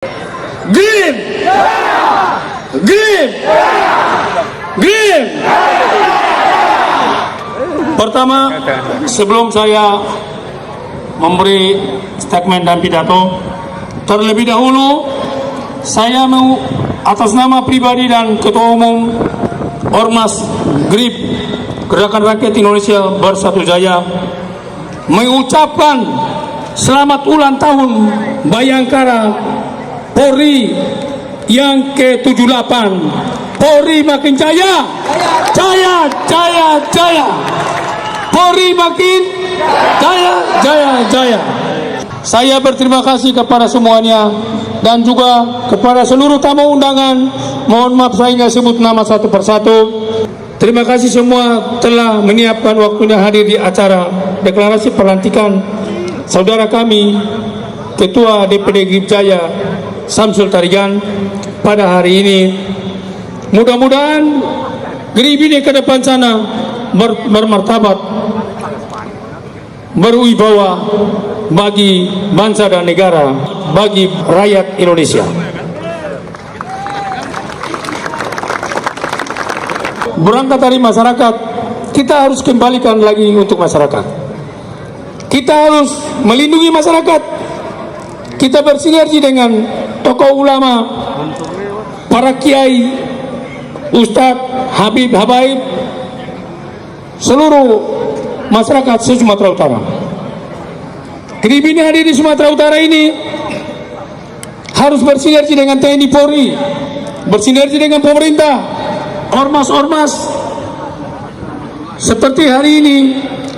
Green! Green! Green! Pertama, sebelum saya memberi statement dan pidato, terlebih dahulu saya mau atas nama pribadi dan Ketua Umum Ormas GRIP Gerakan Rakyat Indonesia Bersatu Jaya mengucapkan selamat ulang tahun Bayangkara Polri yang ke-78. Polri makin jaya, jaya, jaya, jaya. Polri makin jaya, jaya, jaya. Saya berterima kasih kepada semuanya dan juga kepada seluruh tamu undangan. Mohon maaf saya nggak sebut nama satu persatu. Terima kasih semua telah menyiapkan waktunya hadir di acara deklarasi pelantikan saudara kami Ketua DPD GRIP Jaya Samsul Tarigan pada hari ini. Mudah-mudahan GRIP ini ke depan sana bermartabat, berwibawa bagi bangsa dan negara, bagi rakyat Indonesia. Berangkat dari masyarakat, kita harus kembalikan lagi untuk masyarakat. Kita harus melindungi masyarakat. Kita bersinergi dengan tokoh ulama, para kiai, ustadz, habib, habaib, seluruh masyarakat se-Sumatera Utara. GRIP ini hadir di Sumatera Utara ini harus bersinergi dengan TNI Polri, bersinergi dengan pemerintah, ormas-ormas seperti hari ini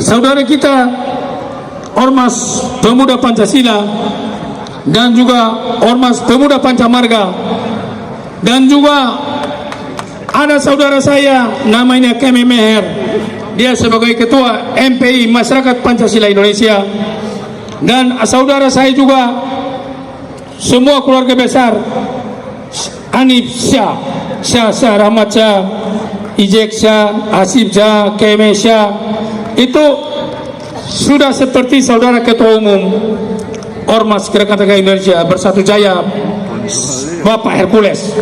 saudara kita Ormas Pemuda Pancasila dan juga Ormas Pemuda Pancamarga, dan juga ada saudara saya namanya Kemi Meher, dia sebagai Ketua MPI Masyarakat Pancasila Indonesia, dan saudara saya juga semua keluarga besar Anif Syah, Syah Rahmat Syah, Ijek Syah, Asif Syah, Keme Syah, itu sudah seperti saudara Ketua Umum Ormas Gerakan Rakyat Indonesia Bersatu Jaya Bapak Hercules.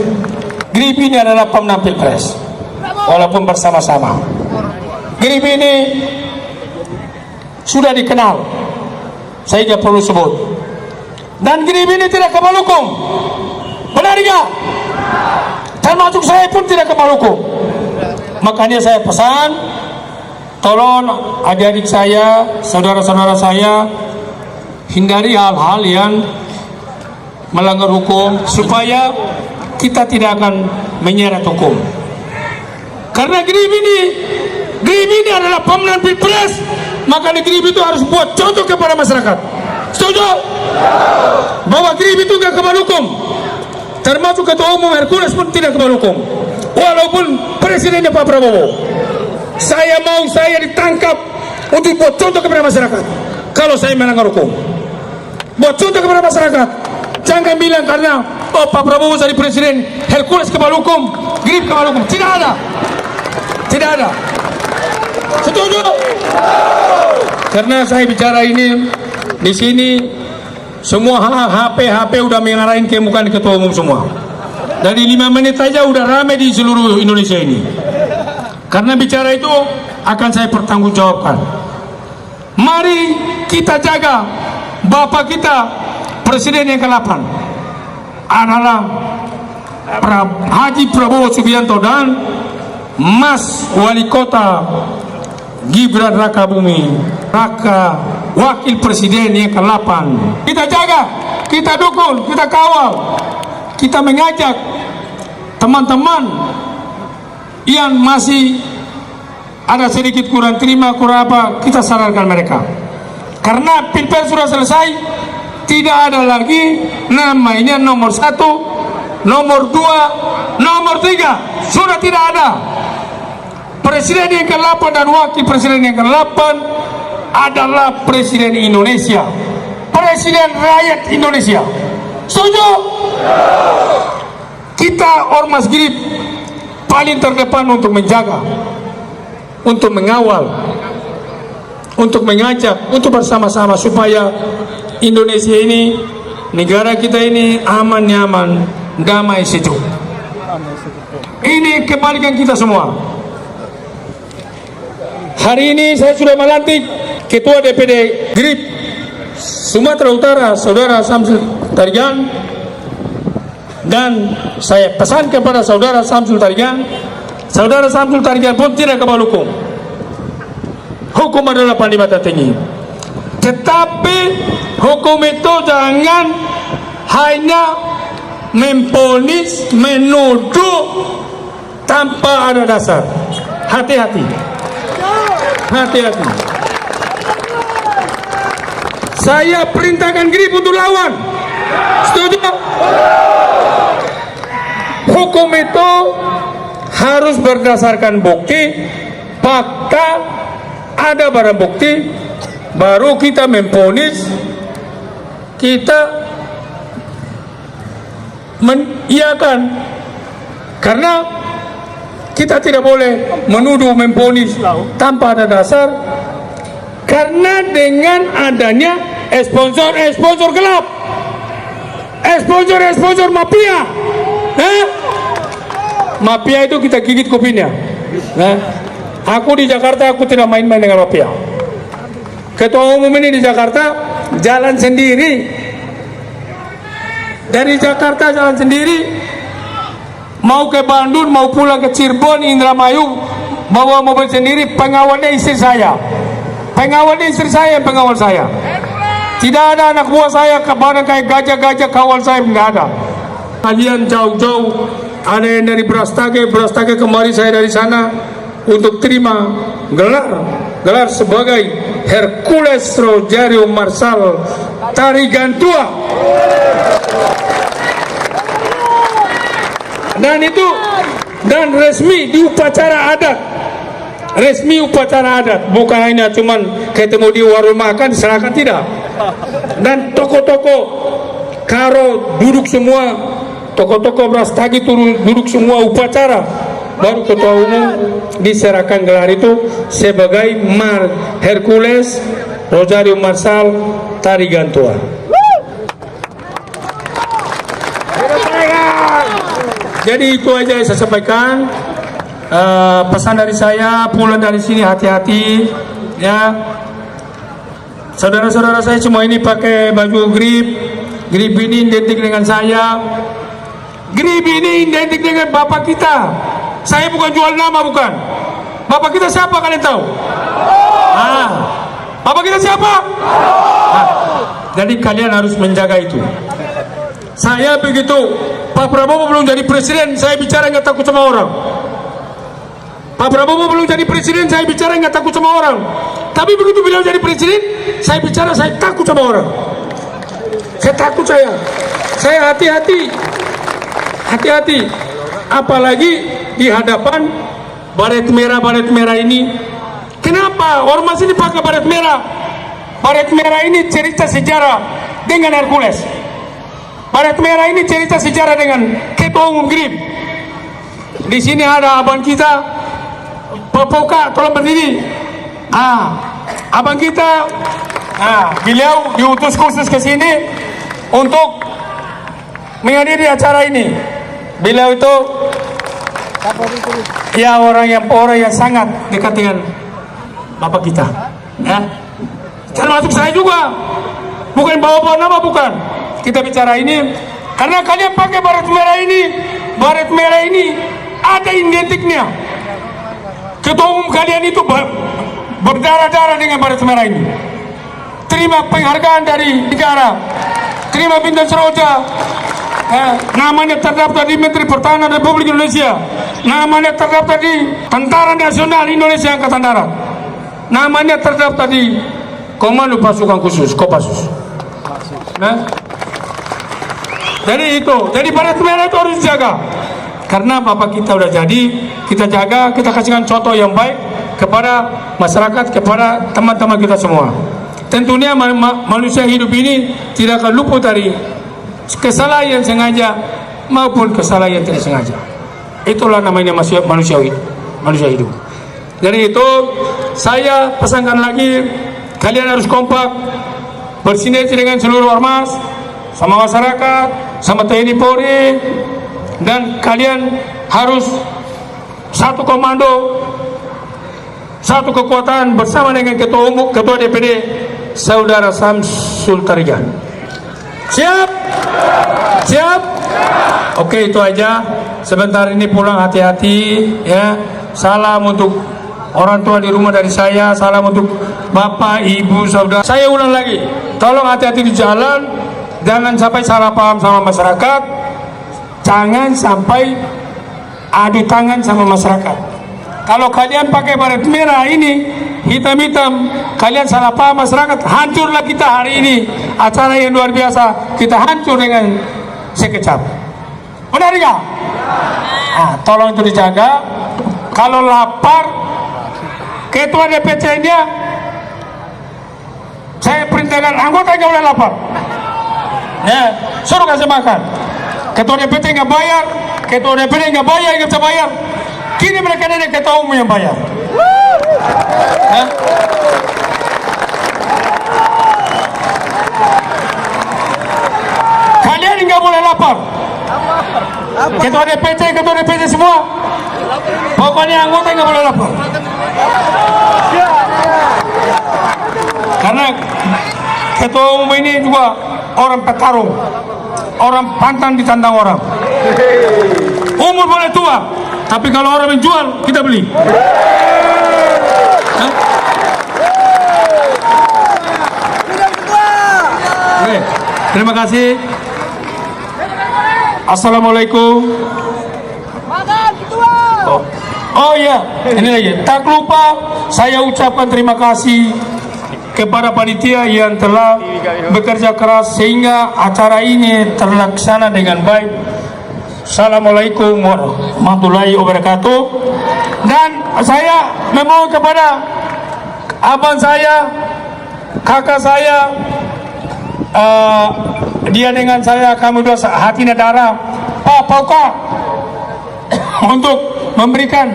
GRIP ini adalah pemenang Pilpres walaupun bersama-sama. GRIP ini sudah dikenal, saya tidak perlu sebut, dan GRIP ini tidak kebal hukum. Benar tidak? Termasuk saya pun tidak kebal hukum. Makanya saya pesan, tolong adik-adik saya, saudara-saudara saya, hindari hal-hal yang melanggar hukum supaya kita tidak akan menyeret hukum. Karena GRIP ini adalah pemenang Pilpres, maka GRIP itu harus buat contoh kepada masyarakat. Setuju? Bahwa GRIP itu tidak kebal hukum. Termasuk Ketua Umum Hercules pun tidak kebal hukum, walaupun presidennya Pak Prabowo. Saya mau saya ditangkap untuk buat contoh kepada masyarakat. Kalau saya melanggar hukum, buat contoh kepada masyarakat. Jangan bilang karena Pak Prabowo jadi presiden, Hercules kebal hukum, GRIP kebal hukum. Tidak ada, tidak ada. Setuju? Karena saya bicara ini di sini, semua HP udah mengarahin ke muka Ketua Umum semua. Dari 5 menit saja udah ramai di seluruh Indonesia ini. Karena bicara itu akan saya pertanggungjawabkan. Mari kita jaga Bapak kita Presiden yang ke-8 adalah Haji Prabowo Subianto dan Mas Wali Kota Gibran Rakabumi Raka, Wakil Presiden yang ke-8. Kita jaga, kita dukung, kita kawal, kita mengajak teman-teman yang masih ada sedikit kurang terima, kurang apa, kita sarankan mereka. Karena Pilpres sudah selesai, tidak ada lagi namanya nomor 1, nomor 2, nomor 3, sudah tidak ada. Presiden yang ke-8 dan Wakil Presiden yang ke-8 adalah Presiden Indonesia, Presiden rakyat Indonesia. Setuju? Kita Ormas GRIP paling terdepan untuk menjaga, untuk mengawal, untuk mengajak, untuk bersama-sama supaya Indonesia ini negara kita ini aman, nyaman, damai, sejuk. Ini kebalikan kita semua. Hari ini saya sudah melantik Ketua DPD GRIP Sumatera Utara, Saudara Samsul Tarigan, dan saya pesan kepada Saudara Samsul Tarigan, Saudara Samsul Tarigan pun tidak kebal hukum. Hukum adalah panglima tertinggi. Tetapi hukum itu jangan hanya memponis, menuduh tanpa ada dasar. Hati-hati. Hati-hati. Saya perintahkan GRIP untuk lawan. Setuju? Hukum itu harus berdasarkan bukti, fakta, ada barang bukti, baru kita memponis, kita mengiyakan. Karena kita tidak boleh menuduh, memponis tanpa ada dasar. Karena dengan adanya sponsor gelap, sponsor mafia, mafia itu kita gigit kupingnya. Aku di Jakarta, aku tidak main-main dengan mafia. Ketua umum ini di Jakarta jalan sendiri, dari Jakarta jalan sendiri, mau ke Bandung, mau pulang ke Cirebon, Indramayu, bawa mobil sendiri. Pengawalnya istri saya, pengawalnya istri saya yang pengawal saya. Tidak ada anak buah saya kebadan kayak gajah-gajah kawal saya, nggak ada. Kalian jauh-jauh, ada yang dari Brastagi kemari, saya dari sana untuk terima gelar sebagai Hercules Rojario Marsal Tarigantua. Dan resmi di upacara adat. Resmi upacara adat, bukan hanya cuman ketemu di warung makan serahkan, tidak. Dan toko-toko Karo duduk semua, toko-toko Brastagi duduk semua upacara, baru ketua umum diserahkan gelar itu sebagai Hercules Rojario Marsal Tarigantua. Jadi itu aja yang saya sampaikan. Pesan dari saya, pulang dari sini hati-hati ya. Saudara-saudara saya semua ini pakai baju GRIP. GRIP ini identik dengan saya. GRIP ini identik dengan bapak kita. Saya bukan jual nama, bukan. Bapak kita siapa kalian tahu? Bapak kita siapa? Jadi kalian harus menjaga itu. Saya begitu Pak Prabowo belum jadi presiden, saya bicara nggak takut sama orang. Pak Prabowo belum jadi presiden, saya bicara nggak takut sama orang. Tapi begitu beliau jadi presiden, saya bicara, saya takut sama orang. Saya takut, saya hati-hati. Apalagi di hadapan baret merah ini. Kenapa ormas ini pakai baret merah? Baret merah ini cerita sejarah dengan Hercules. Baret merah ini cerita sejarah dengan Ketua Umum GRIP. Di sini ada abang kita, Popoka, tolong berdiri. Abang kita, beliau diutus khusus ke sini untuk menghadiri acara ini. Beliau itu ya orang yang sangat dekat dengan bapak kita. Ya, termasuk saya juga. Bukan bawa-bawa nama, bukan. Kita bicara ini karena kalian pakai baret merah ini. Baret merah ini ada identiknya. Ketua umum kalian itu berdarah-darah dengan baret merah ini. Terima penghargaan dari negara, terima bintang seroja, namanya terdaftar di Menteri Pertahanan Republik Indonesia, namanya terdaftar di Tentara Nasional Indonesia Angkatan Darat, namanya terdaftar di Komando Pasukan Khusus Kopassus. Jadi baret merah itu harus dijaga. Karena bapak kita udah jadi, kita jaga, kita kasihkan contoh yang baik kepada masyarakat, kepada teman-teman kita semua. Tentunya manusia hidup ini tidak akan luput dari kesalahan yang sengaja maupun kesalahan yang tidak sengaja. Itulah namanya manusia hidup. Jadi itu saya pesankan lagi, kalian harus kompak, bersinergi dengan seluruh ormas, sama masyarakat, sama TNI Polri, dan kalian harus satu komando, satu kekuatan bersama dengan Ketua Umum, Ketua DPD, Saudara Samsul Tarigan. Siap? Siap? Oke, itu aja. Sebentar ini pulang hati-hati ya. Salam untuk orang tua di rumah dari saya, salam untuk bapak, ibu, saudara. Saya ulang lagi, tolong hati-hati di jalan, jangan sampai salah paham sama masyarakat, jangan sampai adu tangan sama masyarakat. Kalau kalian pakai baret merah ini, hitam-hitam, kalian salah paham masyarakat, hancurlah kita hari ini. Acara yang luar biasa, kita hancur dengan sekejap. Benar nggak? Nah, tolong itu dijaga. Kalau lapar, Ketua DPC-nya, saya perintahkan anggota nggak boleh lapar. Ya, suruh kasih makan. Ketua DPC nggak bayar, Ketua DPD nggak bayar, nggak bisa bayar. Kini mereka ini Ketua Umum yang bayar. Ya. Kalian nggak boleh lapar. Ketua DPC semua. Pokoknya anggota nggak boleh lapar. Karena Ketua Umum ini juga orang petarung, orang pantang ditantang orang. Umur boleh tua, tapi kalau orang menjual, kita beli. Oke, terima kasih. Assalamualaikum. Oh iya, ini lagi. Tak lupa saya ucapkan terima kasih kepada panitia yang telah bekerja keras sehingga acara ini terlaksana dengan baik. Assalamualaikum warahmatullahi wabarakatuh. Dan saya memohon kepada abang saya, kakak saya, dia dengan saya, kami dua hati darah, Pak Pauka, untuk memberikan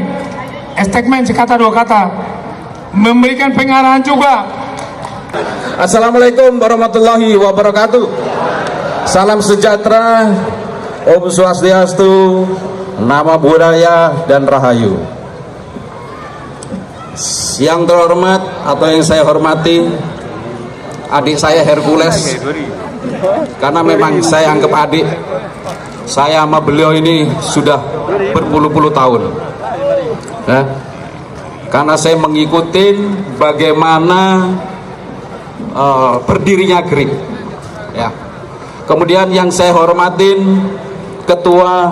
statement sekata dua kata, memberikan pengarahan juga. Assalamualaikum warahmatullahi wabarakatuh. Salam sejahtera, Om Swastiastu, Nama Budaya dan Rahayu. Yang terhormat atau yang saya hormati adik saya Hercules, karena memang saya anggap adik. Saya sama beliau ini sudah berpuluh-puluh tahun ya. Karena saya mengikuti bagaimana berdirinya GRIP ya. Kemudian yang saya hormatin Ketua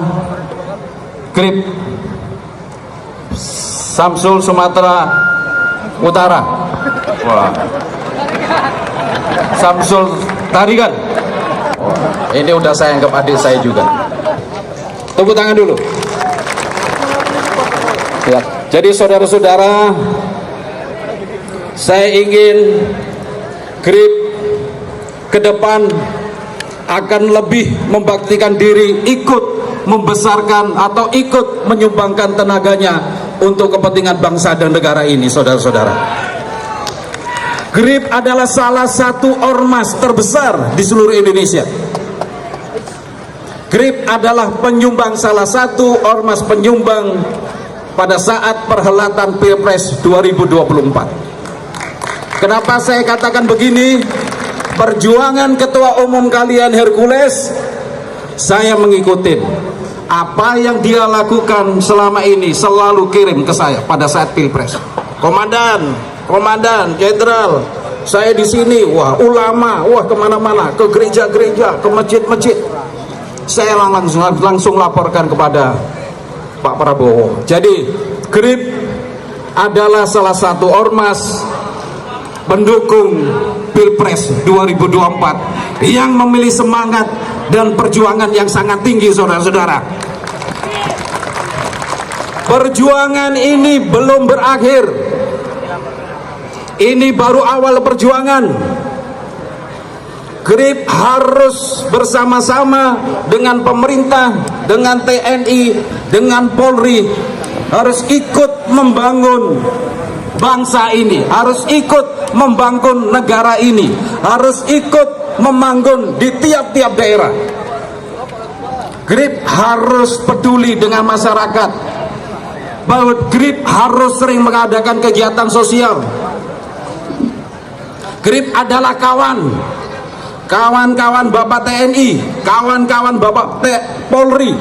GRIP Samsul Sumatera Utara, wah, Samsul Tarigan. Ini udah saya anggap adik saya juga. Tepuk tangan dulu ya. Jadi saudara-saudara, saya ingin GRIP ke depan akan lebih membaktikan diri, ikut membesarkan atau ikut menyumbangkan tenaganya untuk kepentingan bangsa dan negara ini. Saudara-saudara, GRIP adalah salah satu ormas terbesar di seluruh Indonesia. GRIP adalah penyumbang, salah satu ormas penyumbang pada saat perhelatan Pilpres 2024. Kenapa saya katakan begini? Perjuangan Ketua Umum kalian Hercules, saya mengikuti apa yang dia lakukan selama ini, selalu kirim ke saya pada saat Pilpres. Komandan, jenderal, saya di sini, wah, ulama, wah, kemana-mana, ke gereja-gereja, ke masjid-masjid. Saya langsung laporkan kepada Pak Prabowo. Jadi GRIP adalah salah satu ormas pendukung Pilpres 2024 yang memiliki semangat dan perjuangan yang sangat tinggi, saudara-saudara. Perjuangan ini belum berakhir. Ini baru awal perjuangan. GRIP harus bersama-sama dengan pemerintah, dengan TNI, dengan Polri, harus ikut membangun bangsa ini, harus ikut membangun negara ini, harus ikut membangun di tiap-tiap daerah. GRIP harus peduli dengan masyarakat, bahwa GRIP harus sering mengadakan kegiatan sosial. GRIP adalah kawan-kawan Bapak TNI, kawan-kawan Bapak Polri.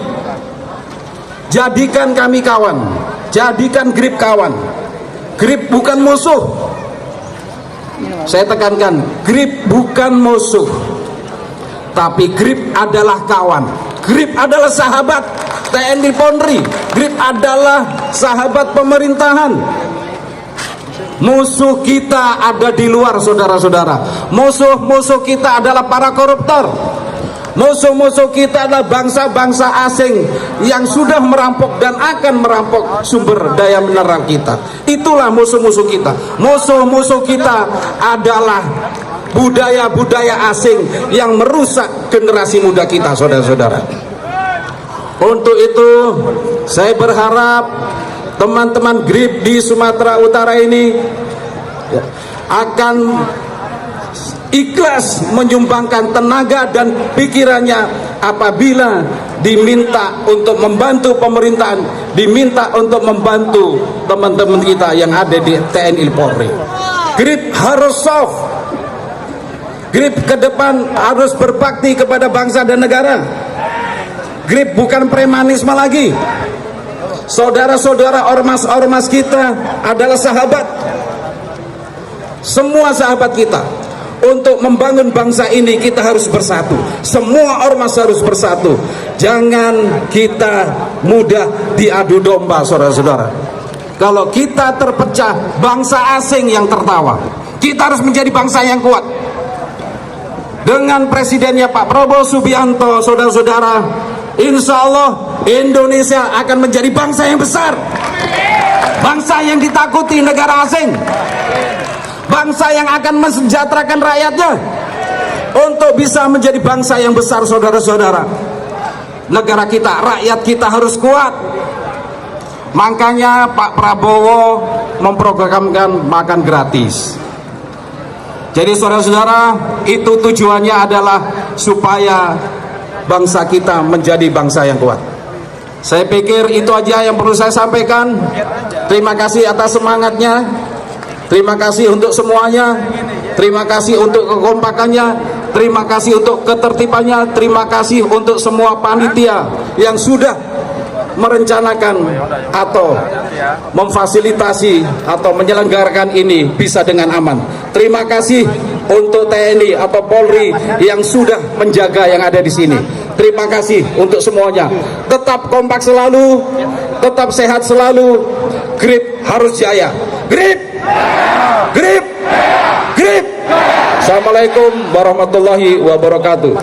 Jadikan kami kawan, jadikan GRIP kawan. GRIP bukan musuh. Saya tekankan, GRIP bukan musuh, tapi GRIP adalah kawan. GRIP adalah sahabat TNI Polri. GRIP adalah sahabat pemerintahan. Musuh kita ada di luar, saudara-saudara. Musuh-musuh kita adalah para koruptor. Musuh-musuh kita adalah bangsa-bangsa asing yang sudah merampok dan akan merampok sumber daya mineral kita. Itulah musuh-musuh kita. Musuh-musuh kita adalah budaya-budaya asing yang merusak generasi muda kita, saudara-saudara. Untuk itu saya berharap teman-teman GRIP di Sumatera Utara ini akan ikhlas menyumbangkan tenaga dan pikirannya apabila diminta untuk membantu pemerintahan, diminta untuk membantu teman-teman kita yang ada di TNI Polri. GRIP harus soft. GRIP ke depan harus berbakti kepada bangsa dan negara. GRIP bukan premanisme lagi. Saudara-saudara ormas-ormas kita adalah sahabat. Semua sahabat kita. Untuk membangun bangsa ini kita harus bersatu. Semua ormas harus bersatu. Jangan kita mudah diadu domba, saudara-saudara. Kalau kita terpecah, bangsa asing yang tertawa. Kita harus menjadi bangsa yang kuat. Dengan presidennya Pak Prabowo Subianto, saudara-saudara, insya Allah Indonesia akan menjadi bangsa yang besar. Bangsa yang ditakuti negara asing. Bangsa yang akan mensejahterakan rakyatnya. Untuk bisa menjadi bangsa yang besar, saudara-saudara, negara kita, rakyat kita harus kuat. Makanya Pak Prabowo memprogramkan makan gratis. Jadi saudara-saudara, itu tujuannya adalah supaya bangsa kita menjadi bangsa yang kuat. Saya pikir itu aja yang perlu saya sampaikan. Terima kasih atas semangatnya. Terima kasih untuk semuanya. Terima kasih untuk kekompakannya. Terima kasih untuk ketertibannya. Terima kasih untuk semua panitia yang sudah merencanakan atau memfasilitasi atau menyelenggarakan ini bisa dengan aman. Terima kasih untuk TNI atau Polri yang sudah menjaga yang ada di sini. Terima kasih untuk semuanya. Tetap kompak selalu, tetap sehat selalu. GRIP harus jaya. GRIP, GRIP, GRIP. Assalamualaikum warahmatullahi wabarakatuh.